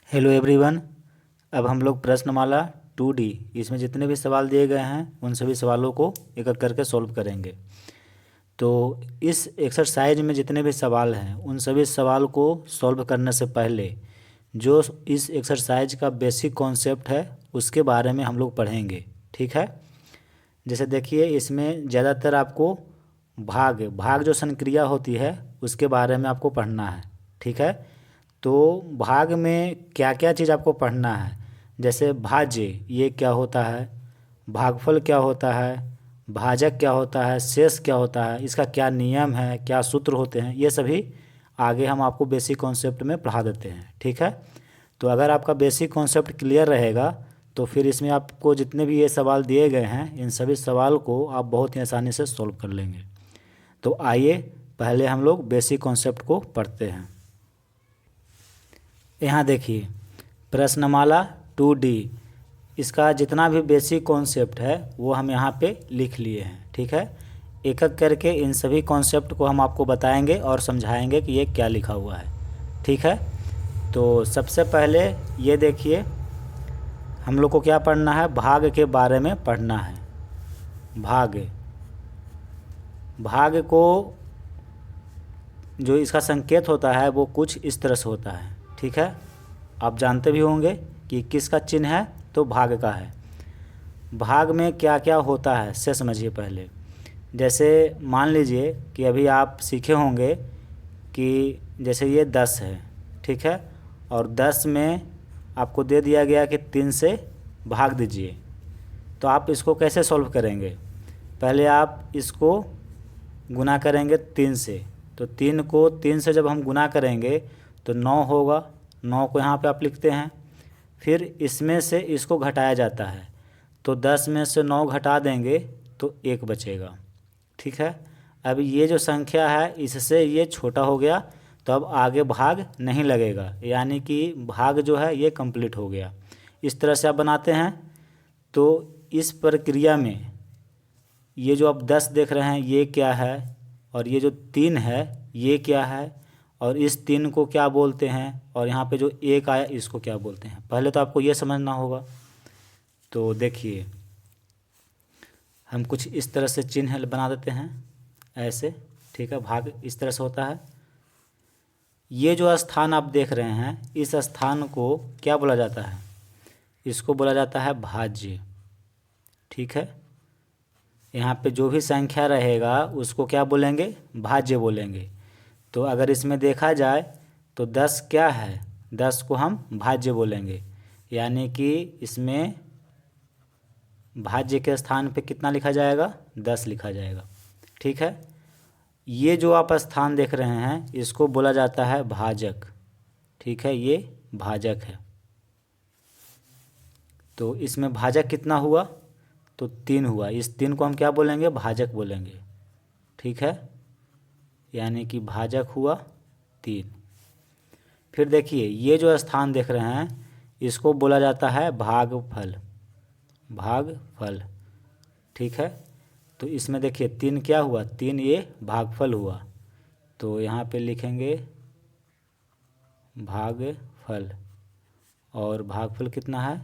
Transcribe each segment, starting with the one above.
Hello everyone. अब हम लोग प्रश्नमाला 2D इसमें जितने भी सवाल दिए गए हैं उन सभी सवालों को एक एक करके सॉल्व करेंगे। तो इस एक्सरसाइज में जितने भी सवाल हैं उन सभी सवाल को सॉल्व करने से पहले जो इस एक्सरसाइज का बेसिक कॉन्सेप्ट है उसके बारे में हम लोग पढ़ेंगे। ठीक है। जैसे देखिए इसमें ज़्यादातर आपको भाग भाग जो संक्रिया होती है उसके बारे में आपको पढ़ना है। ठीक है। तो भाग में क्या क्या चीज़ आपको पढ़ना है, जैसे भाज्य ये क्या होता है, भागफल क्या होता है, भाजक क्या होता है, शेष क्या होता है, इसका क्या नियम है, क्या सूत्र होते हैं, ये सभी आगे हम आपको बेसिक कॉन्सेप्ट में पढ़ा देते हैं। ठीक है। तो अगर आपका बेसिक कॉन्सेप्ट क्लियर रहेगा तो फिर इसमें आपको जितने भी ये सवाल दिए गए हैं इन सभी सवाल को आप बहुत ही आसानी से सॉल्व कर लेंगे। तो आइए पहले हम लोग बेसिक कॉन्सेप्ट को पढ़ते हैं। यहाँ देखिए प्रश्नमाला 2D इसका जितना भी बेसिक कॉन्सेप्ट है वो हम यहाँ पे लिख लिए हैं। ठीक है। एक एक करके इन सभी कॉन्सेप्ट को हम आपको बताएंगे और समझाएंगे कि ये क्या लिखा हुआ है। ठीक है। तो सबसे पहले ये देखिए हम लोग को क्या पढ़ना है, भाग के बारे में पढ़ना है। भाग भाग को जो इसका संकेत होता है वो कुछ इस तरह से होता है। ठीक है। आप जानते भी होंगे कि किसका चिन्ह है, तो भाग का है। भाग में क्या क्या होता है से समझिए पहले। जैसे मान लीजिए कि अभी आप सीखे होंगे कि जैसे ये 10 है। ठीक है। और 10 में आपको दे दिया गया कि 3 से भाग दीजिए। तो आप इसको कैसे सॉल्व करेंगे, पहले आप इसको गुना करेंगे 3 से। तो 3 को 3 से जब हम गुना करेंगे तो 9 होगा। 9 को यहाँ पे आप लिखते हैं। फिर इसमें से इसको घटाया जाता है, तो 10 में से 9 घटा देंगे तो 1 बचेगा। ठीक है। अब ये जो संख्या है इससे ये छोटा हो गया, तो अब आगे भाग नहीं लगेगा, यानी कि भाग जो है ये कंप्लीट हो गया। इस तरह से आप बनाते हैं। तो इस प्रक्रिया में ये जो आप 10 देख रहे हैं ये क्या है, और ये जो 3 है ये क्या है, और इस 3 को क्या बोलते हैं, और यहाँ पे जो 1 आया इसको क्या बोलते हैं, पहले तो आपको ये समझना होगा। तो देखिए हम कुछ इस तरह से चिन्ह बना देते हैं ऐसे। ठीक है। भाग इस तरह से होता है। ये जो स्थान आप देख रहे हैं इस स्थान को क्या बोला जाता है, इसको बोला जाता है भाज्य। ठीक है। यहाँ पे जो भी संख्या रहेगा उसको क्या बोलेंगे, भाज्य बोलेंगे। तो अगर इसमें देखा जाए तो 10 क्या है, 10 को हम भाज्य बोलेंगे, यानी कि इसमें भाज्य के स्थान पे कितना लिखा जाएगा, 10 लिखा जाएगा। ठीक है। ये जो आप स्थान देख रहे हैं इसको बोला जाता है भाजक। ठीक है। ये भाजक है। तो इसमें भाजक कितना हुआ, तो 3 हुआ। इस 3 को हम क्या बोलेंगे, भाजक बोलेंगे। ठीक है। यानी कि भाजक हुआ 3। फिर देखिए ये जो स्थान देख रहे हैं इसको बोला जाता है भागफल। भागफल। ठीक है। तो इसमें देखिए 3 क्या हुआ, 3 ये भागफल हुआ। तो यहाँ पे लिखेंगे भागफल, और भागफल कितना है,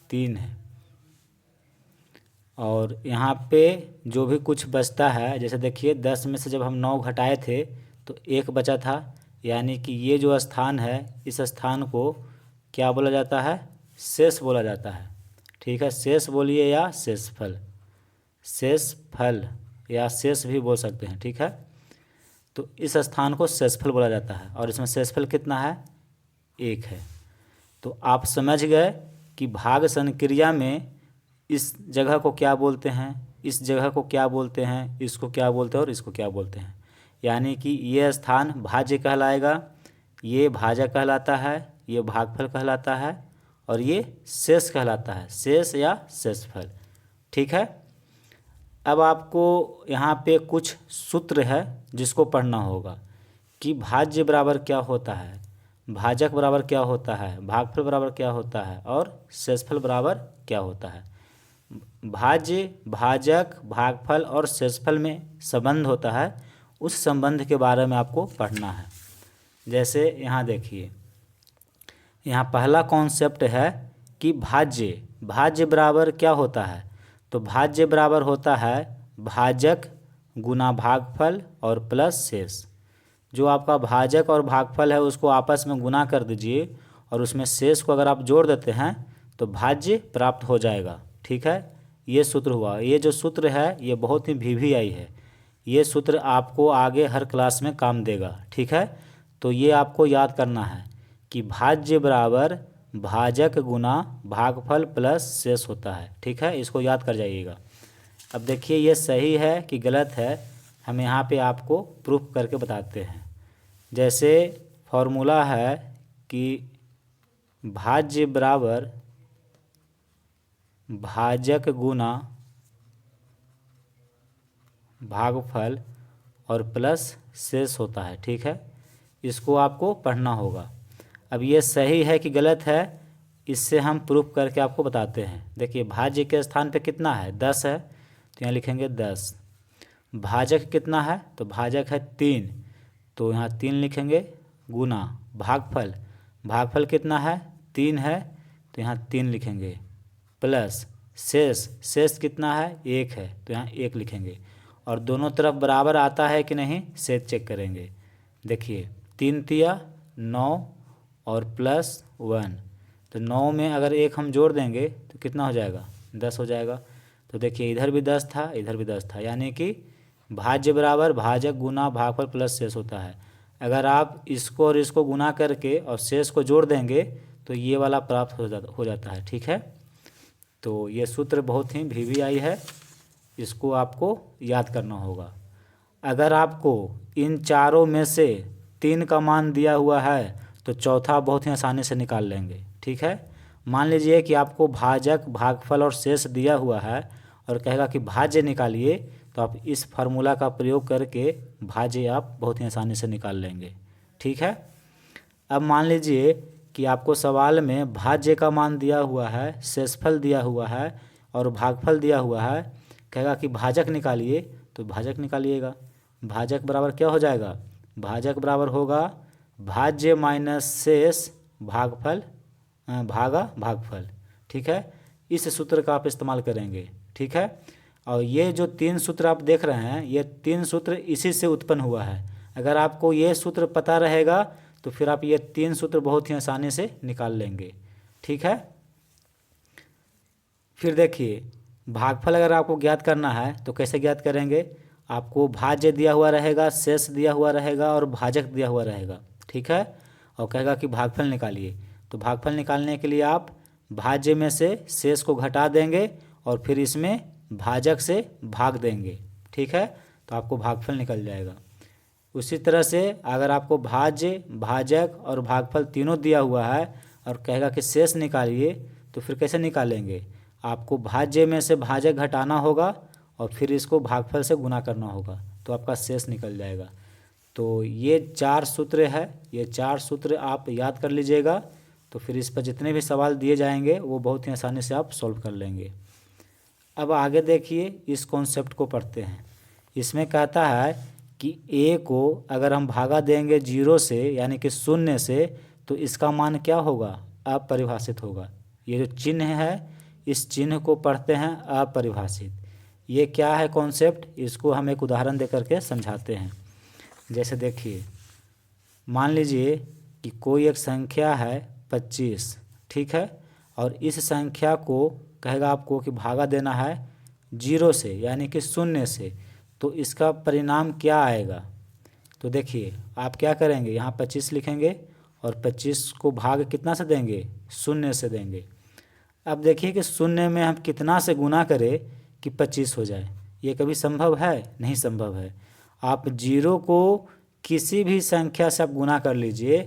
3 है। और यहाँ पे जो भी कुछ बचता है, जैसे देखिए 10 में से जब हम 9 घटाए थे तो 1 बचा था, यानी कि ये जो स्थान है इस स्थान को क्या बोला जाता है, शेष बोला जाता है। ठीक है। शेष बोलिए या शेषफल, शेषफल या शेष भी बोल सकते हैं। ठीक है। तो इस स्थान को शेषफल बोला जाता है, और इसमें शेषफल कितना है, 1 है। तो आप समझ गए कि भाग संक्रिया में इस जगह को क्या बोलते हैं, इस जगह को क्या बोलते हैं, इसको क्या बोलते हैं और इसको क्या बोलते हैं। यानी कि ये स्थान भाज्य कहलाएगा, ये भाजक कहलाता है, ये भागफल कहलाता है, और ये शेष कहलाता है, शेष या शेषफल। ठीक है। अब आपको यहाँ पे कुछ सूत्र है जिसको पढ़ना होगा कि भाज्य बराबर क्या होता है, भाजक बराबर क्या होता है, भागफल बराबर क्या होता है, और शेषफल बराबर क्या होता है। भाज्य, भाजक, भागफल और शेषफल में संबंध होता है, उस संबंध के बारे में आपको पढ़ना है। जैसे यहाँ देखिए यहाँ पहला कॉन्सेप्ट है कि भाज्य भाज्य बराबर क्या होता है। तो भाज्य बराबर होता है भाजक गुना भागफल और प्लस शेष। जो आपका भाजक और भागफल है उसको आपस में गुना कर दीजिए और उसमें शेष को अगर आप जोड़ देते हैं तो भाज्य प्राप्त हो जाएगा। ठीक है, ये सूत्र हुआ। ये जो सूत्र है ये बहुत ही वीवीआई है। ये सूत्र आपको आगे हर क्लास में काम देगा। ठीक है, तो ये आपको याद करना है कि भाज्य बराबर भाजक गुना भागफल प्लस शेष होता है। ठीक है, इसको याद कर जाइएगा। अब देखिए ये सही है कि गलत है, हम यहाँ पे आपको प्रूफ करके बताते हैं। जैसे फॉर्मूला है कि भाज्य बराबर भाजक गुना भागफल और प्लस शेष होता है। ठीक है, इसको आपको पढ़ना होगा। अब ये सही है कि गलत है, इससे हम प्रूफ करके आपको बताते हैं। देखिए भाज्य के स्थान पे कितना है, 10 है, तो यहाँ लिखेंगे 10। भाजक कितना है, तो भाजक है 3, तो यहाँ 3 लिखेंगे, गुना भागफल भागफल कितना है, 3 है, तो यहाँ 3 लिखेंगे, प्लस शेष शेष कितना है, 1 है, तो यहाँ 1 लिखेंगे। और दोनों तरफ बराबर आता है कि नहीं शेष चेक करेंगे। देखिए 3 तिया 9 और प्लस 1, तो 9 में अगर 1 हम जोड़ देंगे तो कितना हो जाएगा, 10 हो जाएगा। तो देखिए इधर भी 10 था, इधर भी 10 था, यानी कि भाज्य बराबर भाजक गुना भागफल प्लस शेष होता है। अगर आप इसको और इसको गुना करके और शेष को जोड़ देंगे तो ये वाला प्राप्त हो जाता है। ठीक है, तो ये सूत्र बहुत ही वीवीआई है, इसको आपको याद करना होगा। अगर आपको इन चारों में से 3 का मान दिया हुआ है तो चौथा बहुत ही आसानी से निकाल लेंगे। ठीक है, मान लीजिए कि आपको भाजक भागफल और शेष दिया हुआ है और कहेगा कि भाज्य निकालिए, तो आप इस फार्मूला का प्रयोग करके भाज्य आप बहुत ही आसानी से निकाल लेंगे। ठीक है, अब मान लीजिए कि आपको सवाल में भाज्य का मान दिया हुआ है, शेषफल दिया हुआ है और भागफल दिया हुआ है, कहेगा कि भाजक निकालिए, तो भाजक निकालिएगा। भाजक बराबर क्या हो जाएगा, भाजक बराबर होगा भाज्य माइनस शेष भागफल भागा भागफल। ठीक है, इस सूत्र का आप इस्तेमाल करेंगे। ठीक है, और ये जो 3 सूत्र आप देख रहे हैं ये 3 सूत्र इसी से उत्पन्न हुआ है। अगर आपको ये सूत्र पता रहेगा तो फिर आप ये 3 सूत्र बहुत ही आसानी से निकाल लेंगे। ठीक है, फिर देखिए भागफल अगर आपको ज्ञात करना है तो कैसे ज्ञात करेंगे। आपको भाज्य दिया हुआ रहेगा, शेष दिया हुआ रहेगा और भाजक दिया हुआ रहेगा। ठीक है, और कहेगा कि भागफल निकालिए, तो भागफल निकालने के लिए आप भाज्य में से शेष को घटा देंगे और फिर इसमें भाजक से भाग देंगे। ठीक है, तो आपको भागफल निकल जाएगा। उसी तरह से अगर आपको भाज्य भाजक और भागफल तीनों दिया हुआ है और कहेगा कि शेष निकालिए, तो फिर कैसे निकालेंगे। आपको भाज्य में से भाजक घटाना होगा और फिर इसको भागफल से गुना करना होगा, तो आपका शेष निकल जाएगा। तो ये 4 सूत्र है, ये 4 सूत्र आप याद कर लीजिएगा, तो फिर इस पर जितने भी सवाल दिए जाएंगे वो बहुत ही आसानी से आप सॉल्व कर लेंगे। अब आगे देखिए इस कॉन्सेप्ट को पढ़ते हैं। इसमें कहता है कि a को अगर हम भागा देंगे 0 से यानी कि 0 से, तो इसका मान क्या होगा, अपरिभाषित होगा। ये जो चिन्ह है इस चिन्ह को पढ़ते हैं अपरिभाषित। ये क्या है कॉन्सेप्ट, इसको हम एक उदाहरण दे करके समझाते हैं। जैसे देखिए मान लीजिए कि कोई एक संख्या है 25, ठीक है, और इस संख्या को कहेगा आपको कि भागा देना है 0 से यानी कि 0 से, तो इसका परिणाम क्या आएगा। तो देखिए आप क्या करेंगे, यहाँ 25 लिखेंगे और 25 को भाग कितना से देंगे, 0 से देंगे। अब देखिए कि 0 में हम कितना से गुना करें कि 25 हो जाए, ये कभी संभव है, नहीं संभव है। आप 0 को किसी भी संख्या से आप गुना कर लीजिए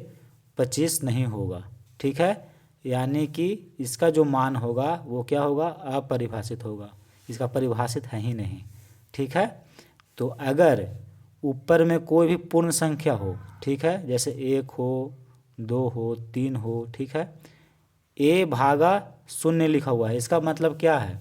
25 नहीं होगा। ठीक है, यानी कि इसका जो मान होगा वो क्या होगा, अपरिभाषित होगा, इसका परिभाषित है ही नहीं। ठीक है, तो अगर ऊपर में कोई भी पूर्ण संख्या हो, ठीक है, जैसे 1 हो, 2 हो, 3 हो, ठीक है, a भागा 0 लिखा हुआ है, इसका मतलब क्या है,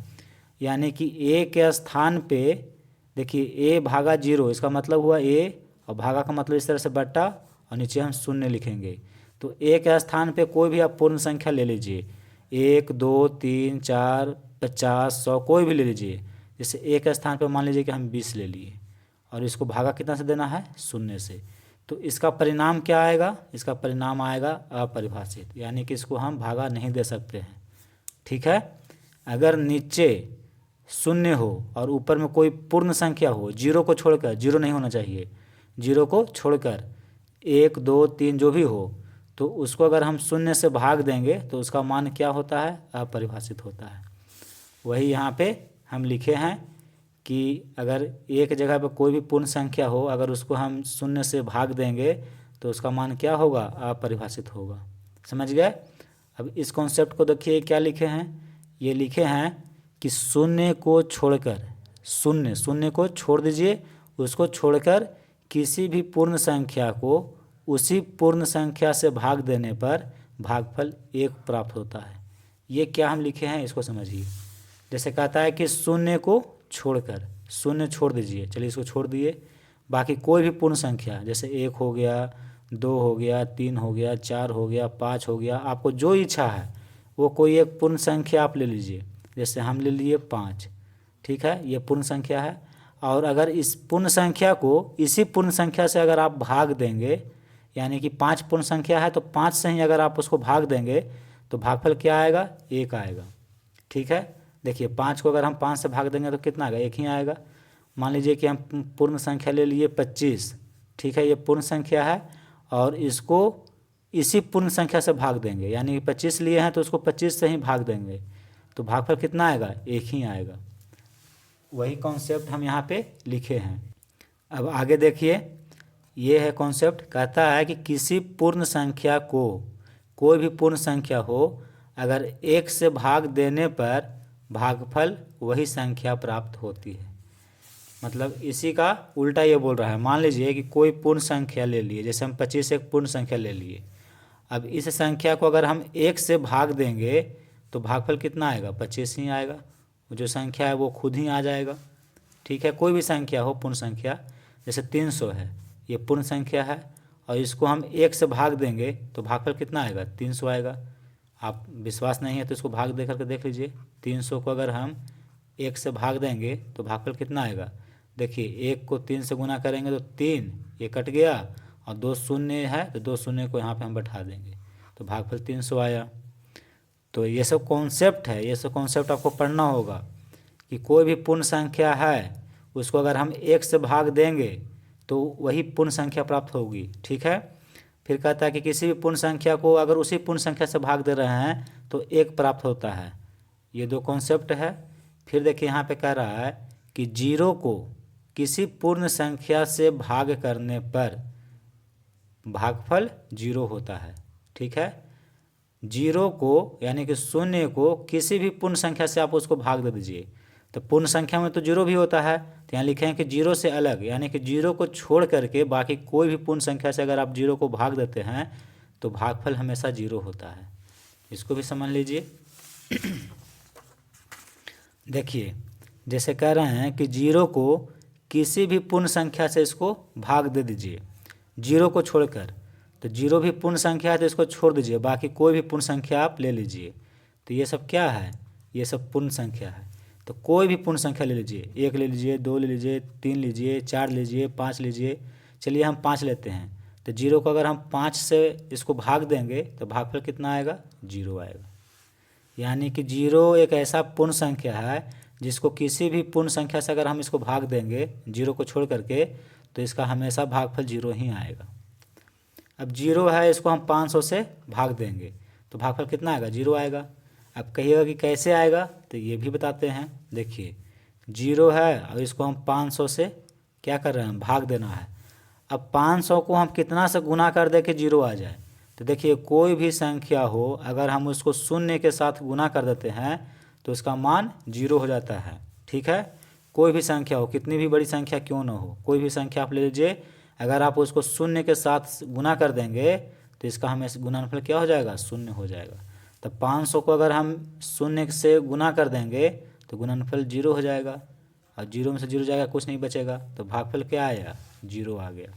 यानी कि a के स्थान पे देखिए a भागा 0, इसका मतलब हुआ a और भागा का मतलब इस तरह से बट्टा और नीचे हम 0 लिखेंगे। तो एक स्थान पे कोई भी आप पूर्ण संख्या ले लीजिए, 1 2 3 4 50 100 कोई भी ले लीजिए। जैसे एक स्थान पे मान लीजिए कि हम 20 ले लिए और इसको भागा कितना से देना है, 0 से। तो इसका परिणाम क्या आएगा, इसका परिणाम आएगा अपरिभाषित, यानी कि इसको हम भागा नहीं दे सकते हैं। ठीक है। अगर नीचे 0 हो और ऊपर में कोई पूर्ण संख्या हो, 0 को छोड़कर, 0 नहीं होना चाहिए, 0 को छोड़कर 1 2 3 जो भी हो, तो उसको अगर हम 0 से भाग देंगे तो उसका मान क्या होता है, अपरिभाषित होता है। वही यहाँ पे हम लिखे हैं कि अगर एक जगह पर कोई भी पूर्ण संख्या हो, अगर उसको हम 0 से भाग देंगे तो उसका मान क्या होगा, अपरिभाषित होगा। समझ गए। अब इस कॉन्सेप्ट को देखिए क्या लिखे हैं, ये लिखे हैं कि 0 को छोड़कर, 0 को छोड़ दीजिए, उसको छोड़कर किसी भी पूर्ण संख्या को उसी पूर्ण संख्या से भाग देने पर भागफल 1 प्राप्त होता है। ये क्या हम लिखे हैं इसको समझिए। जैसे कहता है कि 0 को छोड़कर, 0 छोड़ दीजिए, चलिए इसको छोड़ दिए, बाकी कोई भी पूर्ण संख्या जैसे 1 हो गया, 2 हो गया, 3 हो गया, 4 हो गया, 5 हो गया, आपको जो इच्छा है वो कोई एक पूर्ण संख्या आप ले लीजिए। जैसे हम ले लिए 5, ठीक है, ये पूर्ण संख्या है। और अगर इस पूर्ण संख्या को इसी पूर्ण संख्या से अगर आप भाग देंगे, यानी कि 5 पूर्ण संख्या है तो 5 से ही अगर आप उसको भाग देंगे तो भागफल क्या आएगा, 1 आएगा। ठीक है। देखिए 5 को अगर हम 5 से भाग देंगे तो कितना आएगा, 1 ही आएगा। मान लीजिए कि हम पूर्ण संख्या ले लिए 25, ठीक है, ये पूर्ण संख्या है और इसको इसी पूर्ण संख्या से भाग देंगे, यानी कि 25 लिए हैं तो उसको 25 से ही भाग देंगे तो भागफल कितना आएगा, 1 ही आएगा। वही कॉन्सेप्ट हम यहाँ पे लिखे हैं। अब आगे देखिए, ये है कॉन्सेप्ट, कहता है कि किसी पूर्ण संख्या को, कोई भी पूर्ण संख्या हो, अगर 1 से भाग देने पर भागफल वही संख्या प्राप्त होती है। मतलब इसी का उल्टा ये बोल रहा है। मान लीजिए कि कोई पूर्ण संख्या ले लिए, जैसे हम 25 एक पूर्ण संख्या ले लिए, अब इस संख्या को अगर हम 1 से भाग देंगे तो भागफल कितना आएगा, 25 ही आएगा। वो जो संख्या है वो खुद ही आ जाएगा। ठीक है। कोई भी संख्या हो पूर्ण संख्या, जैसे 300 है, ये पूर्ण संख्या है और इसको हम 1 से भाग देंगे तो भागफल कितना आएगा, 300 आएगा। आप विश्वास नहीं है तो इसको भाग दे करके देख लीजिए। 300 को अगर हम 1 से भाग देंगे तो भागफल कितना आएगा, देखिए 1 को 3 से गुना करेंगे तो 3, ये कट गया और 2 शून्य है तो 2 शून्य को यहाँ पे हम बैठा देंगे तो भागफल 300 आया। तो ये सब कॉन्सेप्ट है, ये सब कॉन्सेप्ट आपको पढ़ना होगा कि कोई भी पूर्ण संख्या है उसको अगर हम 1 से भाग देंगे तो वही पूर्ण संख्या प्राप्त होगी। ठीक है। फिर कहता है कि किसी भी पूर्ण संख्या को अगर उसी पूर्ण संख्या से भाग दे रहे हैं तो 1 प्राप्त होता है। ये 2 कॉन्सेप्ट है। फिर देखिए यहाँ पे कह रहा है कि 0 को किसी पूर्ण संख्या से भाग करने पर भागफल 0 होता है। ठीक है। 0 को यानी कि 0 को किसी भी पूर्ण संख्या से आप उसको भाग दे दीजिए, तो पूर्ण संख्या में तो 0 भी होता है, तो यहाँ लिखे हैं कि 0 से अलग, यानी कि 0 को छोड़ करके बाकी कोई भी पूर्ण संख्या से अगर आप 0 को भाग देते हैं तो भागफल हमेशा 0 होता है। इसको भी समझ लीजिए। देखिए जैसे कह रहे हैं कि 0 को किसी भी पूर्ण संख्या से इसको भाग दे दीजिए, 0 को छोड़कर, तो 0 भी पूर्ण संख्या है तो इसको छोड़ दीजिए, बाकी कोई भी पूर्ण संख्या आप ले लीजिए। तो ये सब क्या है, ये सब पूर्ण संख्या है। तो कोई भी पूर्ण संख्या ले लीजिए, 1 ले लीजिए, 2 ले लीजिए, 3 लीजिए, 4 लीजिए, 5 लीजिए। चलिए हम 5 लेते हैं, तो 0 को अगर हम 5 से इसको भाग देंगे तो भागफल कितना आएगा, 0 आएगा। यानी कि 0 एक ऐसा पूर्ण संख्या है जिसको किसी भी पूर्ण संख्या से अगर हम इसको भाग देंगे 0 को छोड़ करके तो इसका हमेशा भागफल 0 ही आएगा। अब 0 है, इसको हम 500 से भाग देंगे तो भागफल कितना आएगा, 0 आएगा। अब कहिएगा कि कैसे आएगा, तो ये भी बताते हैं। देखिए 0 है और इसको हम 500 से क्या कर रहे हैं, भाग देना है। अब 500 को हम कितना से गुना कर दे कि 0 आ जाए, तो देखिए कोई भी संख्या हो अगर हम उसको 0 के साथ गुना कर देते हैं तो उसका मान 0 हो जाता है। ठीक है। कोई भी संख्या हो, कितनी भी बड़ी संख्या क्यों ना हो, कोई भी संख्या आप ले लीजिए, अगर आप उसको 0 के साथ गुना कर देंगे तो इसका हमेशा गुणनफल क्या हो जाएगा, 0 हो जाएगा। तो 500 को अगर हम 0 से गुना कर देंगे तो गुणनफल 0 हो जाएगा और 0 में से 0 जाएगा, कुछ नहीं बचेगा, तो भागफल क्या आया, 0 आ गया।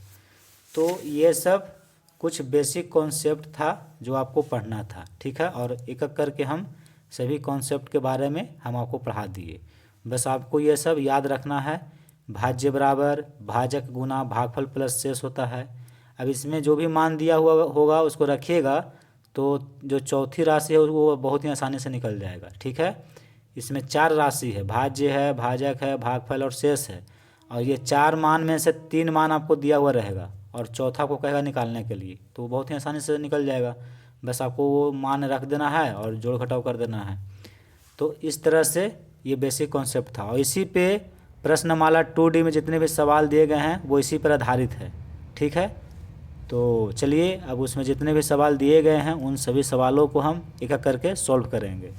तो ये सब कुछ बेसिक कॉन्सेप्ट था जो आपको पढ़ना था, ठीक है। और एक एक करके हम सभी कॉन्सेप्ट के बारे में हम आपको पढ़ा दिए। बस आपको ये सब याद रखना है। भाज्य बराबर भाजक गुना भागफल प्लस शेष होता है। अब इसमें जो भी मान दिया हुआ होगा उसको रखिएगा, तो जो चौथी राशि है वो बहुत ही आसानी से निकल जाएगा, ठीक है। इसमें 4 राशि है, भाज्य है, भाजक है, भागफल और शेष है। और ये 4 मान में से 3 मान आपको दिया हुआ रहेगा और चौथा को कहेगा निकालने के लिए, तो वो बहुत ही आसानी से निकल जाएगा। बस आपको वो मान रख देना है और जोड़ घटाव कर देना है। तो इस तरह से ये बेसिक कॉन्सेप्ट था और इसी पे प्रश्नमाला 2D में जितने भी सवाल दिए गए हैं वो इसी पर आधारित है, ठीक है। तो चलिए अब उसमें जितने भी सवाल दिए गए हैं उन सभी सवालों को हम एक एक करके सॉल्व करेंगे।